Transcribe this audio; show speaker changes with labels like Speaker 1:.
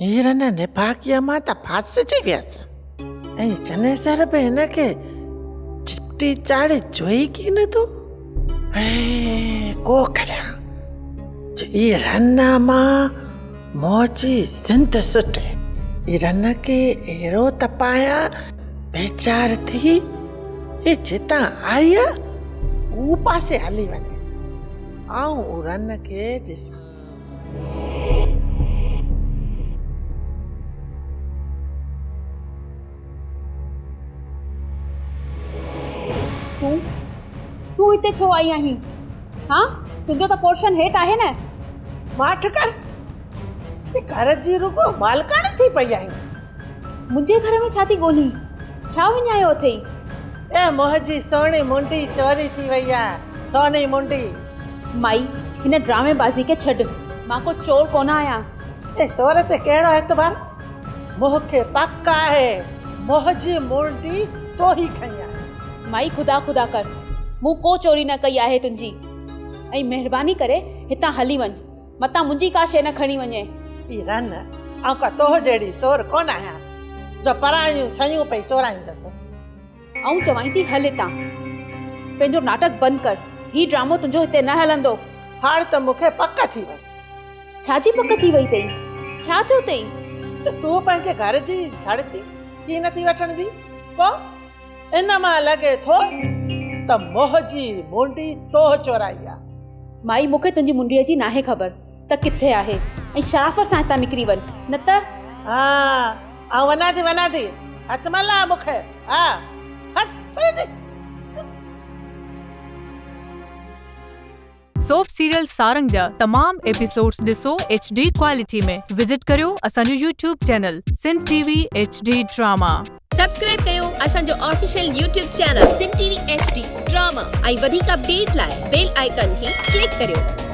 Speaker 1: हीरन निभागीअ मां त फासिजी वियसि ऐं जनेसर बि हिनखे चिपटी चाढ़े जोई की न तूं अड़े को करियां हीरन मां मौजी जिंद सुटे हीरन खे अहिड़ो तपाया बेचार थी हे जितां आई ऊ पासे हली वञे आऊं उरन खे ॾिसां
Speaker 2: तू हिते छो आई आहीं? हाँ तुंहिंजो त पोर्शन हेठि आहे न।
Speaker 1: माठ कर घर जी रुगो मालकाणी थी पई आई
Speaker 2: मुंहिंजे घर में छा थी ॻोल्ही? छा विञायो अथई?
Speaker 1: ए मोहजी सोनी मुंडी चोरी थी वई आहे सोनी मुंडी।
Speaker 2: माई हिन ड्रामेबाज़ी खे छॾ मां को चोर कोन आहियां।
Speaker 1: ए सोर ते कहिड़ो एतबार मूंखे पक आहे मोहजी मुंडी तो ही खई आहे।
Speaker 2: माई खुदा खुदा कर मूं को चोरी न कई आहे तुंहिंजी ऐं महिरबानी करे हितां हली वञ मतां मुंहिंजी का शइ न खणी वञे।
Speaker 1: रन ऐं का तोह जहिड़ी सोर कोन आहियां जो परायूं शयूं पई चोराईंदसि।
Speaker 2: ऐं चवां थी हल हितां पंहिंजो नाटक बंदि कर ही ड्रामो तुंहिंजो हिते न हलंदो।
Speaker 1: हाणे त मूंखे पक थी वई।
Speaker 2: छाजी पक थी वई अथई? छा थियो अथई?
Speaker 1: तूं पंहिंजे घर जी छड़ थी की नथी वठण दी पोइ इन मां लॻे थो त मोहजी मुंडी तोह चोराई आहे।
Speaker 2: माई मूंखे तुंहिंजी मुंडीअ जी नाहे ख़बर त किथे आहे ऐं शराफ़त सां हितां निकिरी वञ न त।
Speaker 1: हा ऐं वञा थी हथ मला मूंखे हा हथ परे थी।
Speaker 3: सोप सीरियल सारंग जा तमाम एपिसोड्स ॾिसो HD क्वालिटी में। विजिट करियो असांजो YouTube channel Sindh TV HD drama.
Speaker 4: Subscribe कयो असांजो official YouTube channel Sindh TV HD drama ऐं वधीक अपडेट लाइ बेल आइकन खे क्लिक करियो।